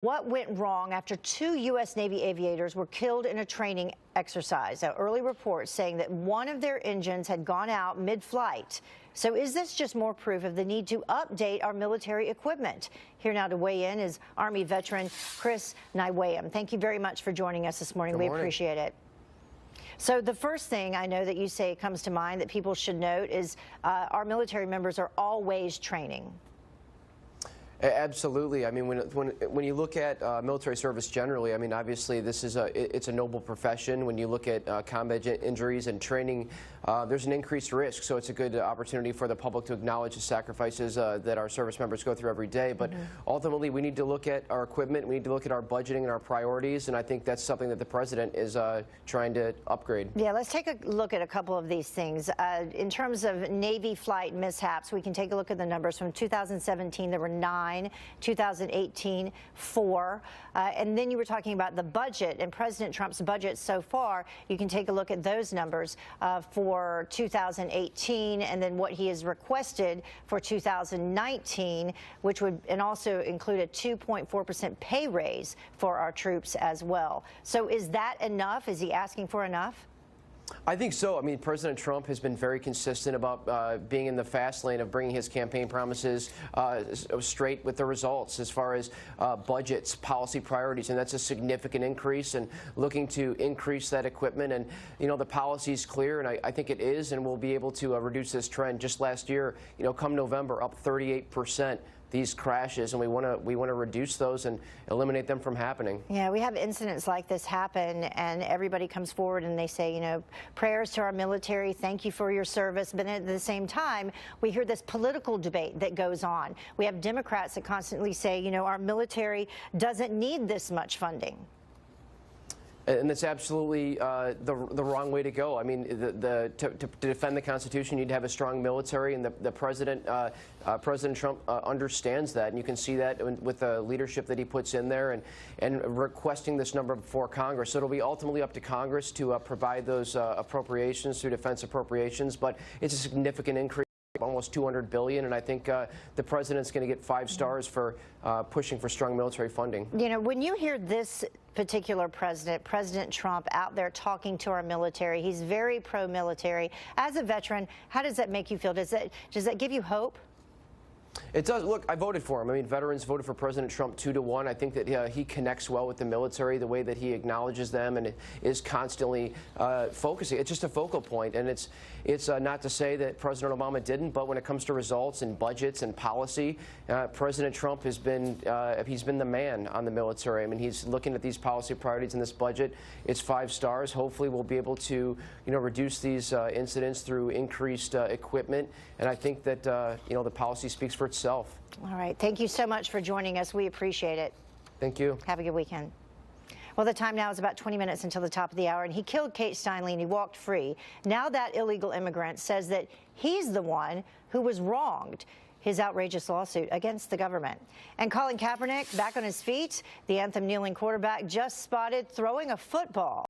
What went wrong after 2 U.S. Navy aviators were killed in a training exercise? Now, early reports saying that one of their engines had gone out mid-flight. So is this just more proof of the need to update our military equipment? Here now to weigh in is Army veteran Chris Neiweem. Thank you very much for joining us this morning. We appreciate it. So the first thing I know that you say comes to mind that people should note is our military members are always training. Absolutely. I mean, when you look at military service generally, I mean, obviously this is it's a noble profession. When you look at combat injuries and training, there's an increased risk. So it's a good opportunity for the public to acknowledge the sacrifices that our service members go through every day. But ultimately, we need to look at our equipment. We need to look at our budgeting and our priorities. And I think that's something that the president is trying to upgrade. Yeah, let's take a look at a couple of these things. In terms of Navy flight mishaps, we can take a look at the numbers. From 2017, there were 9. 2018, 4. And then you were talking about the budget and President Trump's budget so far. You can take a look at those numbers for 2018 and then what he has requested for 2019, which would also include a 2.4% pay raise for our troops as well. So is that enough? Is he asking for enough? I think so. I mean, President Trump has been very consistent about being in the fast lane of bringing his campaign promises straight with the results as far as budgets, policy priorities, and that's a significant increase, and looking to increase that equipment. And, you know, the policy is clear, and I think it is, and we'll be able to reduce this trend. Just last year, you know, come November, up 38%. These crashes, and we want to reduce those and eliminate them from happening. Yeah, we have incidents like this happen, and everybody comes forward and they say, you know, prayers to our military, thank you for your service. But at the same time, we hear this political debate that goes on. We have Democrats that constantly say, you know, our military doesn't need this much funding. And that's absolutely the wrong way to go. I mean, to defend the Constitution, you need to have a strong military, and the President Trump understands that, and you can see that with the leadership that he puts in there, and requesting this number before Congress. So it'll be ultimately up to Congress to provide those appropriations through defense appropriations, but it's a significant increase. Almost $200 billion, and I think the president's going to get 5 stars for pushing for strong military funding. You know, when you hear this particular president, President Trump, out there talking to our military, he's very pro-military. As a veteran, how does that make you feel? Does that give you hope? It does. Look, I voted for him. I mean, veterans voted for President Trump 2-1. I think that he connects well with the military, the way that he acknowledges them and is constantly focusing. It's just a focal point, and it's not to say that President Obama didn't, but when it comes to results and budgets and policy, President Trump has been he's been the man on the military. I mean, he's looking at these policy priorities in this budget. It's 5 stars. Hopefully, we'll be able to, you know, reduce these incidents through increased equipment, and I think that you know, the policy speaks for itself. All right. Thank you so much for joining us. We appreciate it. Thank you. Have a good weekend. Well, the time now is about 20 minutes until the top of the hour, and he killed Kate Steinle and he walked free. Now that illegal immigrant says that he's the one who was wronged. His outrageous lawsuit against the government. And Colin Kaepernick back on his feet. The anthem-kneeling quarterback just spotted throwing a football.